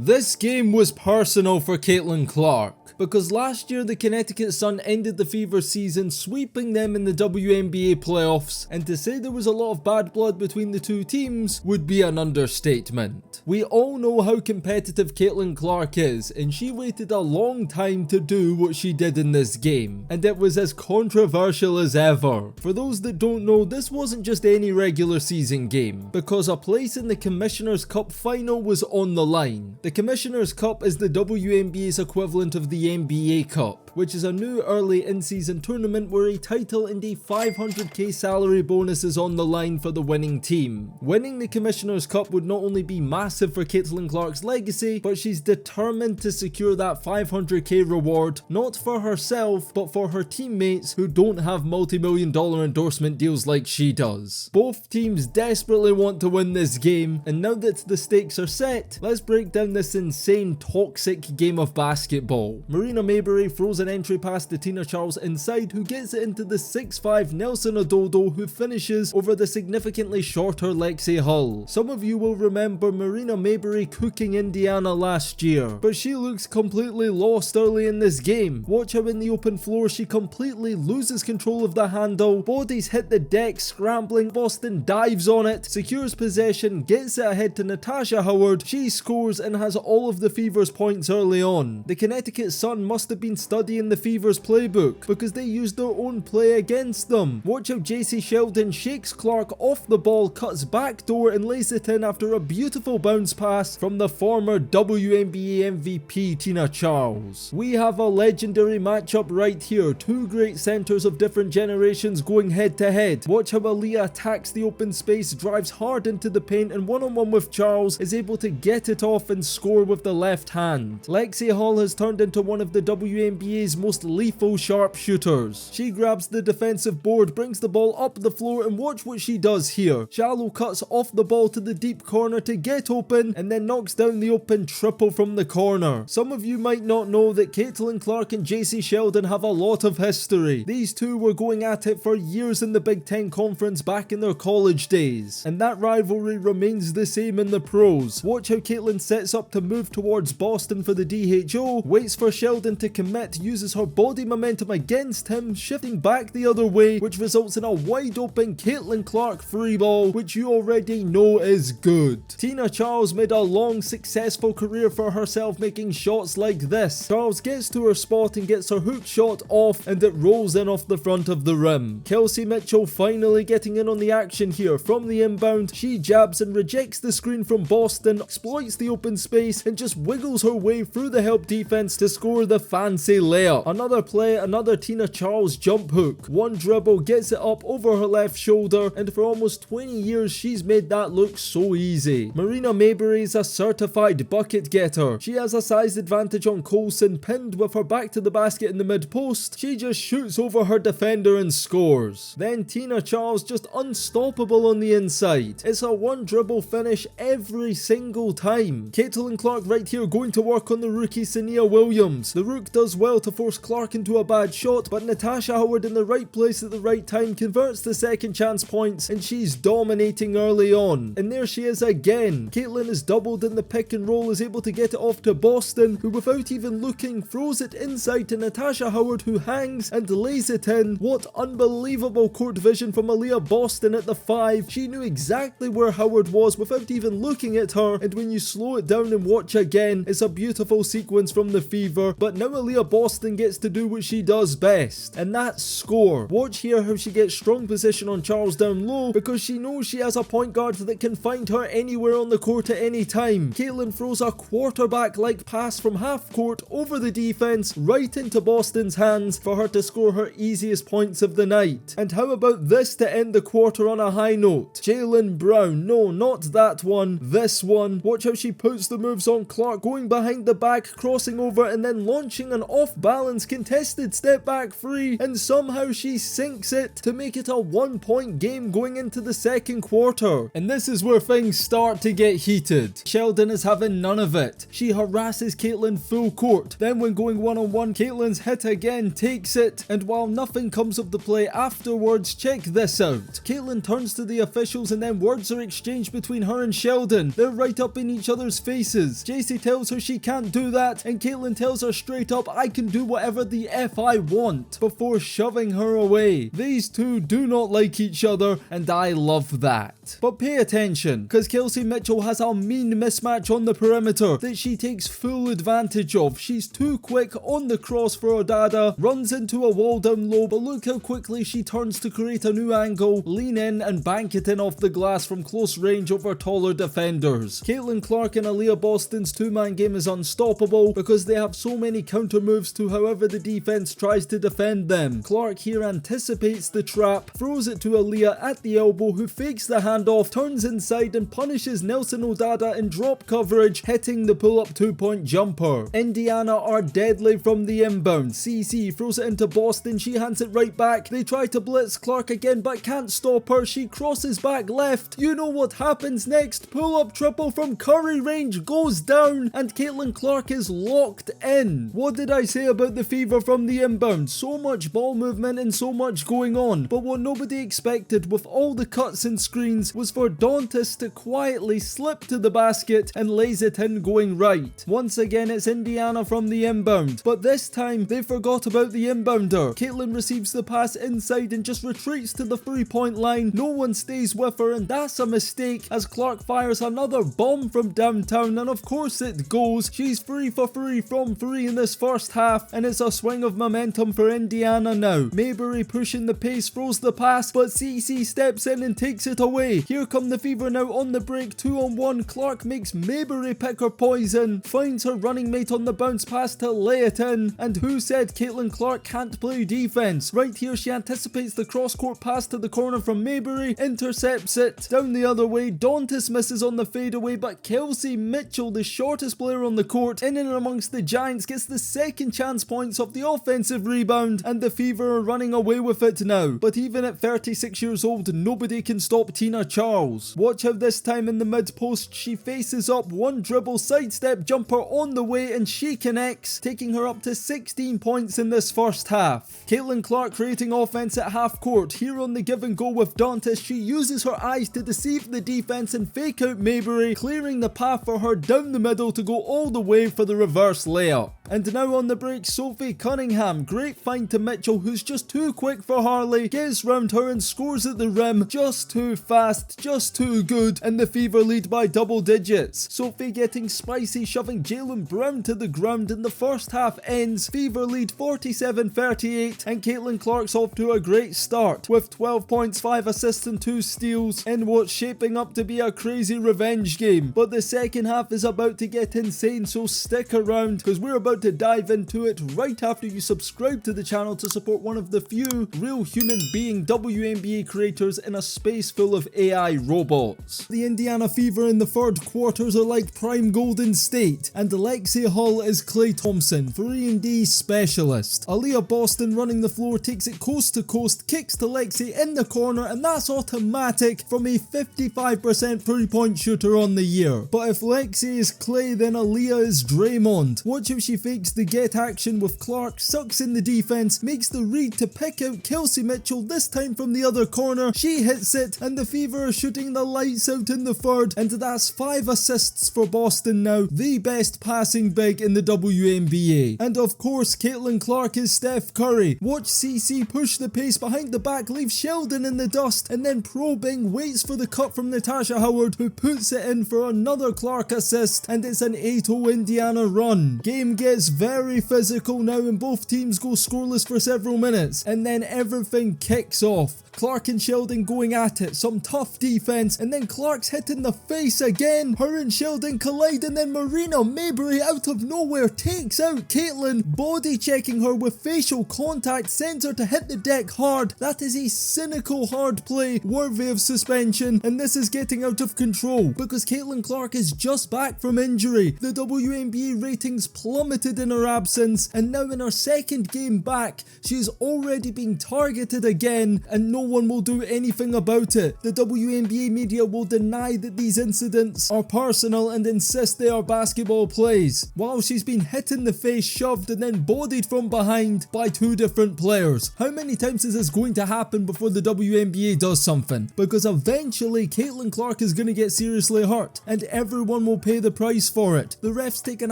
This game was personal for Caitlin Clark, because last year the Connecticut Sun ended the Fever season sweeping them in the WNBA playoffs, and to say there was a lot of bad blood between the two teams would be an understatement. We all know how competitive Caitlin Clark is, and she waited a long time to do what she did in this game, and it was as controversial as ever. For those that don't know, this wasn't just any regular season game, because a place in the Commissioner's Cup final was on the line. The Commissioner's Cup is the WNBA's equivalent of the NBA Cup, which is a new early in-season tournament where a title and a $500k salary bonus is on the line for the winning team. Winning the Commissioner's Cup would not only be massive for Caitlin Clark's legacy, but she's determined to secure that $500k reward, not for herself, but for her teammates who don't have multi-million-dollar endorsement deals like she does. Both teams desperately want to win this game, and now that the stakes are set, let's break down this insane toxic game of basketball. Marina Maybrey throws an entry pass to Tina Charles inside, who gets it into the 6'5 Nelson Ododo, who finishes over the significantly shorter Lexi Hull. Some of you will remember Marina Maybrey cooking Indiana last year, but she looks completely lost early in this game. Watch how in the open floor she completely loses control of the handle, bodies hit the deck scrambling, Boston dives on it, secures possession, gets it ahead to Natasha Howard, she scores and has all of the Fever's points early on. The Connecticut Sun must have been studying the Fever's playbook, because they used their own play against them. Watch how Jacy Sheldon shakes Clark off the ball, cuts backdoor and lays it in after a beautiful bounce pass from the former WNBA MVP Tina Charles. We have a legendary matchup right here, two great centers of different generations going head to head. Watch how Aaliyah attacks the open space, drives hard into the paint, and one-on-one with Charles is able to get it off and score with the left hand. Lexi Hull has turned into one of the WNBA's most lethal sharpshooters. She grabs the defensive board, brings the ball up the floor, and watch what she does here. Shallow cuts off the ball to the deep corner to get open, and then knocks down the open triple from the corner. Some of you might not know that Caitlin Clark and Jacy Sheldon have a lot of history. These two were going at it for years in the Big Ten Conference back in their college days, and that rivalry remains the same in the pros. Watch how Caitlin sets up to move towards Boston for the DHO, waits for Sheldon to commit, uses her body momentum against him, shifting back the other way, which results in a wide open Caitlin Clark free ball, which you already know is good. Tina Charles made a long successful career for herself making shots like this. Charles gets to her spot and gets her hook shot off, and it rolls in off the front of the rim. Kelsey Mitchell finally getting in on the action here. From the inbound, she jabs and rejects the screen from Boston, exploits the open space, and just wiggles her way through the help defense to score the fancy layup. Another play, another Tina Charles jump hook. One dribble, gets it up over her left shoulder, and for almost 20 years she's made that look so easy. Marina Maybrey is a certified bucket getter. She has a size advantage on Colson, pinned with her back to the basket in the mid post. She just shoots over her defender and scores. Then Tina Charles just unstoppable on the inside. It's a one dribble finish every single time. Caitlin Clark right here going to work on the rookie Sania Williams. The rook does well to force Clark into a bad shot, but Natasha Howard in the right place at the right time converts the second chance points, and she's dominating early on. And there she is again. Caitlin is doubled in the pick and roll, is able to get it off to Boston, who without even looking throws it inside to Natasha Howard, who hangs and lays it in. What unbelievable court vision from Aaliyah Boston at the 5. She knew exactly where Howard was without even looking at her, and when you slow it down and watch again, it's a beautiful sequence from the Fever. But now Aaliyah Boston gets to do what she does best, and that's score. Watch here how she gets strong position on Charles down low, because she knows she has a point guard that can find her anywhere on the court at any time. Caitlin throws a quarterback-like pass from half court over the defense right into Boston's hands for her to score her easiest points of the night. And how about this to end the quarter on a high note? Jaylen Brown, no, not that one, this one. Watch how she puts the moves on Clark, going behind the back, crossing over, and then launching an off balance, contested step back three, and somehow she sinks it to make it a 1-point game going into the second quarter. And this is where things start to get heated. Sheldon is having none of it. She harasses Caitlyn full court. Then when going one-on-one, Caitlyn's hit again takes it, and while nothing comes of the play afterwards, check this out. Caitlyn turns to the officials and then words are exchanged between her and Sheldon. They're right up in each other's faces. Jacy tells her she can't do that, and Caitlyn tells her straight up, I can do whatever the F I want, before shoving her away. These two do not like each other, and I love that. But pay attention, because Kelsey Mitchell has a mean mismatch on the perimeter that she takes full advantage of. She's too quick on the cross for Odada, runs into a wall down low, but look how quickly she turns to create a new angle, lean in and bank it in off the glass from close range over taller defenders. Caitlin Clark and Aaliyah Boston's two-man game is unstoppable because they have so many counter moves to however the defense tries to defend them. Clark here anticipates the trap, throws it to Aaliyah at the elbow, who fakes the handoff, turns inside and punishes Nelson Odada in drop coverage, hitting the pull-up two-point jumper. Indiana are deadly from the inbound. CC throws it into Boston, she hands it right back. They try to blitz Clark again but can't stop her. She crosses back left. You know what happens next. Pull-up triple from Curry range goes down and Caitlin Clark is locked in. What did I say about the Fever from the inbound? So much ball movement and so much going on, but what nobody expected with all the cuts and screens was for Dantas to quietly slip to the basket and lays it in going right. Once again it's Indiana from the inbound, but this time they forgot about the inbounder. Caitlin receives the pass inside and just retreats to the 3-point line. No one stays with her, and that's a mistake as Clark fires another bomb from downtown, and of course it goes. She's 3 for 3 from 3 in this first half, and it's a swing of momentum for Indiana now. Maybrey pushing the pace, throws the pass, but CC steps in and takes it away. Here come the Fever now on the break, 2-on-1. Clark makes Maybrey pick her poison, finds her running mate on the bounce pass to lay it in, and who said Caitlin Clark can't play defense? Right here she anticipates the cross-court pass to the corner from Maybrey, intercepts it. Down the other way, Dantas misses on the fadeaway, but Kelsey Mitchell, the shortest player on the court, in and amongst the Giants, gets the second chance points of the offensive rebound, and the Fever are running away with it now. But even at 36 years old, nobody can stop Tina Charles. Watch how this time in the mid-post she faces up, one dribble sidestep jumper on the way, and she connects, taking her up to 16 points in this first half. Caitlin Clark creating offense at half court. Here on the give and go with Dantas, she uses her eyes to deceive the defense and fake out Maybrey, clearing the path for her down the middle to go all the way for the reverse layup. And now on the break, Sophie Cunningham, great find to Mitchell, who's just too quick for Harley, gets round her and scores at the rim, just too fast, just too good, and the Fever lead by double digits. Sophie getting spicy, shoving Jaylen Brown to the ground, and the first half ends. Fever lead 47-38, and Caitlin Clark's off to a great start, with 12 points, 5 assists and 2 steals, in what's shaping up to be a crazy revenge game. But the second half is about to get insane, so stick around, because we're about to dive into it right after you subscribe to the channel to support one of the few real human being WNBA creators in a space full of AI robots. The Indiana Fever in the third quarters are like prime Golden State, and Lexi Hull is Klay Thompson, 3-and-D specialist. Aaliyah Boston running the floor takes it coast to coast, kicks to Lexi in the corner, and that's automatic from a 55% 3-point shooter on the year. But if Lexi is Klay, then Aaliyah is Draymond. Watch how she fakes the get action with Clark, sucks in the defense, makes the read to pick out Kelsey Mitchell, this time from the other corner. She hits it, and the Fever are shooting the lights out in the third, and that's 5 assists for Boston now, the best passing big in the WNBA. And of course, Caitlin Clark is Steph Curry. Watch CC push the pace behind the back, leave Sheldon in the dust, and then probing, waits for the cut from Natasha Howard, who puts it in for another Clark assist, and it's an 8-0 Indiana run. Game gets very physical now, and both teams go scoreless for several minutes, and then everything kicks off. Clark and Sheldon going at it, some tough defense, and then Clark's hit in the face again. Her and Sheldon collide, and then Marina Maybrey out of nowhere takes out Caitlin, body checking her with facial contact, sends her to hit the deck hard. That is a cynical hard play worthy of suspension, and this is getting out of control because Caitlin Clark is just back from injury. The WNBA ratings plummeted targeted in her absence, and now in her second game back, she is already being targeted again, and no one will do anything about it. The WNBA media will deny that these incidents are personal and insist they are basketball plays, while she's been hit in the face, shoved, and then bodied from behind by two different players. How many times is this going to happen before the WNBA does something? Because eventually Caitlin Clark is going to get seriously hurt, and everyone will pay the price for it. The refs take an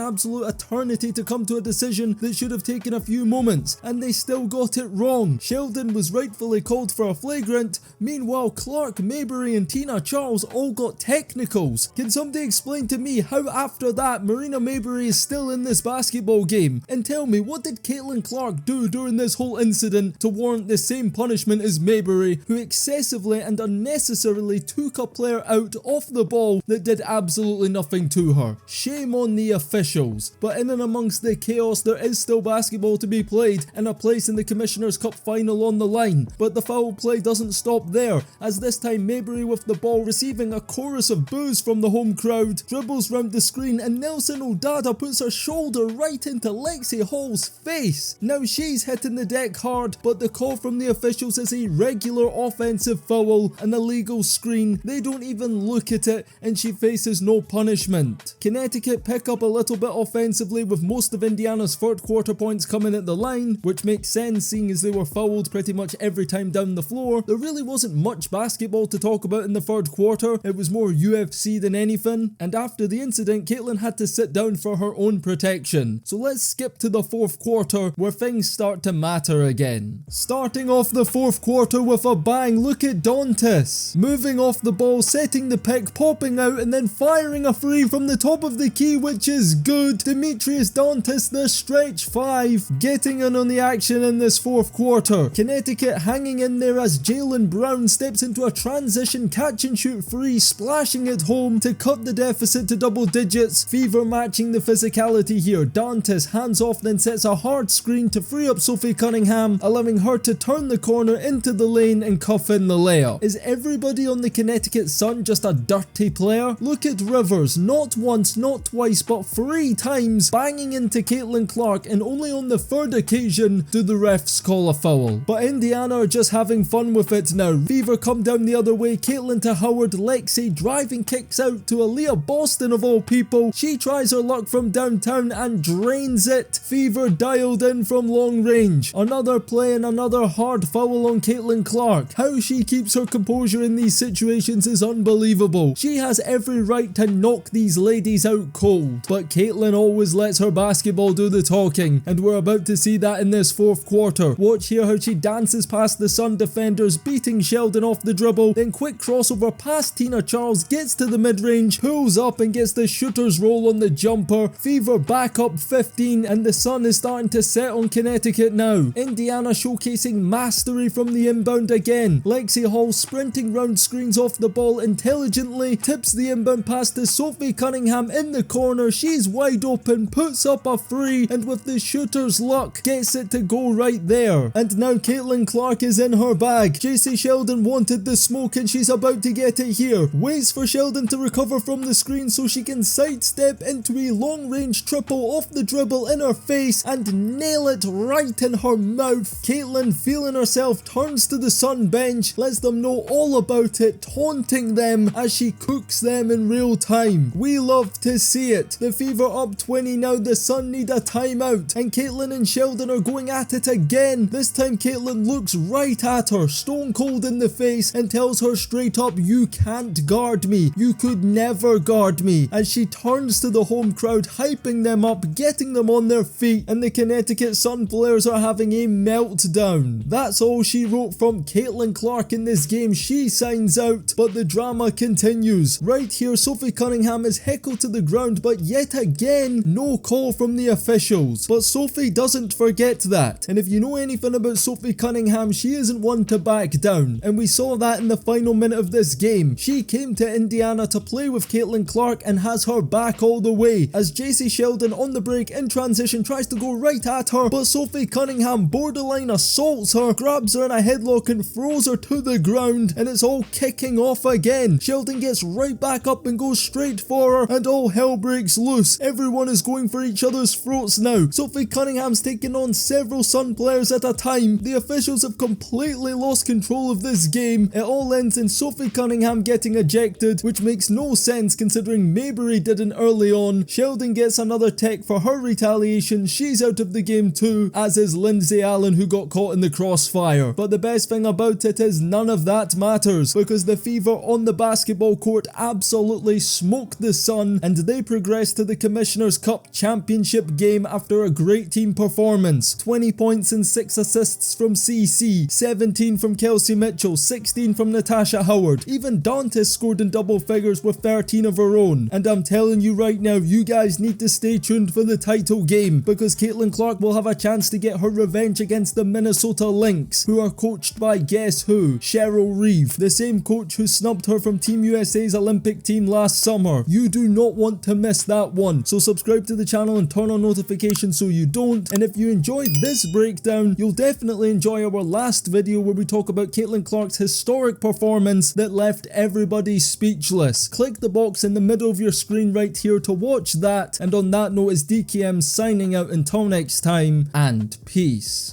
absolute eternity to come to a decision that should have taken a few moments, and they still got it wrong. Sheldon was rightfully called for a flagrant, meanwhile Clark, Maybrey and Tina Charles all got technicals. Can somebody explain to me how after that Marina Maybrey is still in this basketball game? And tell me, what did Caitlin Clark do during this whole incident to warrant the same punishment as Maybrey, who excessively and unnecessarily took a player out off the ball that did absolutely nothing to her? Shame on the officials. But in and amongst the chaos, there is still basketball to be played and a place in the Commissioner's Cup final on the line. But the foul play doesn't stop there, as this time Maybrey, with the ball, receiving a chorus of boos from the home crowd, dribbles round the screen, and Nelson O'Dada puts her shoulder right into Lexi Hall's face. Now she's hitting the deck hard, but the call from the officials is a regular offensive foul, an illegal screen. They don't even look at it, and she faces no punishment. Connecticut pick up a little bit offensively, with most of Indiana's third quarter points coming at the line, which makes sense seeing as they were fouled pretty much every time down the floor. There really wasn't much basketball to talk about in the third quarter. It was more UFC than anything, and after the incident, Caitlin had to sit down for her own protection. So let's skip to the fourth quarter, where things start to matter again. Starting off the fourth quarter with a bang, look at Dantas moving off the ball, setting the pick, popping out, and then firing a three from the top of the key, which is good. Demetrius Dantas, the stretch five, getting in on the action in this fourth quarter. Connecticut hanging in there as Jaylen Brown steps into a transition catch and shoot three, splashing it home to cut the deficit to double digits. Fever matching the physicality here. Dantas hands off, then sets a hard screen to free up Sophie Cunningham, allowing her to turn the corner into the lane and cuff in the layup. Is everybody on the Connecticut Sun just a dirty player? Look at Rivers, not once, not twice, but 3 times banging into Caitlin Clark, and only on the third occasion do the refs call a foul. But Indiana are just having fun with it now. Fever come down the other way, Caitlin to Howard, Lexi driving kicks out to Aaliyah Boston of all people. She tries her luck from downtown and drains it. Fever dialed in from long range. Another play and another hard foul on Caitlin Clark. How she keeps her composure in these situations is unbelievable. She has every right to knock these ladies out cold, but Caitlin always lets her basketball do the talking, and we're about to see that in this fourth quarter. Watch here how she dances past the Sun defenders, beating Sheldon off the dribble, then quick crossover past Tina Charles, gets to the mid-range, pulls up and gets the shooter's roll on the jumper. Fever back up 15, and the Sun is starting to set on Connecticut now. Indiana showcasing mastery from the inbound again. Lexi Hall sprinting round screens off the ball intelligently, tips the inbound pass to Sophie Cunningham in the corner. She's wide open, puts up a three, and with the shooter's luck, gets it to go right there. And now Caitlin Clark is in her bag. Jacy Sheldon wanted the smoke, and she's about to get it here. Waits for Sheldon to recover from the screen so she can sidestep into a long-range triple off the dribble in her face and nail it right in her mouth. Caitlin, feeling herself, turns to the Sun bench, lets them know all about it, taunting them as she cooks them in real time. We love to see it. The Fever up 20 now, the Sun need a timeout, and Caitlin and Sheldon are going at it again. This time Caitlin looks right at her, stone cold in the face, and tells her straight up, "You can't guard me. You could never guard me." As she turns to the home crowd, hyping them up, getting them on their feet, and the Connecticut Sun players are having a meltdown. That's all she wrote from Caitlin Clark in this game. She signs out, but the drama continues. Right here, Sophie Cunningham is heckled to the ground, but yet again, no call from the officials. But Sophie doesn't forget that, and if you know anything about Sophie Cunningham, she isn't one to back down, and we saw that in the final minute of this game. She came to Indiana to play with Caitlin Clark and has her back all the way, as Jacy Sheldon on the break in transition tries to go right at her, but Sophie Cunningham borderline assaults her, grabs her in a headlock and throws her to the ground, and it's all kicking off again. Sheldon gets right back up and goes straight for her, and all hell breaks loose. Everyone is going for each each other's throats now. Sophie Cunningham's taking on several Sun players at a time. The officials have completely lost control of this game. It all ends in Sophie Cunningham getting ejected, which makes no sense considering Maybrey didn't early on. Sheldon gets another tech for her retaliation. She's out of the game too, as is Lindsay Allen, who got caught in the crossfire. But the best thing about it is none of that matters, because the Fever on the basketball court absolutely smoked the Sun, and they progress to the Commissioner's Cup Championship game after a great team performance. 20 points and 6 assists from CC, 17 from Kelsey Mitchell, 16 from Natasha Howard. Even Dantes scored in double figures with 13 of her own. And I'm telling you right now, you guys need to stay tuned for the title game, because Caitlin Clark will have a chance to get her revenge against the Minnesota Lynx, who are coached by guess who? Cheryl Reeve, the same coach who snubbed her from Team USA's Olympic team last summer. You do not want to miss that one, so subscribe to the channel and turn on notifications so you don't. And if you enjoyed this breakdown, you'll definitely enjoy our last video where we talk about Caitlin Clark's historic performance that left everybody speechless. Click the box in the middle of your screen right here to watch that, and on that note is DKM signing out until next time, and peace.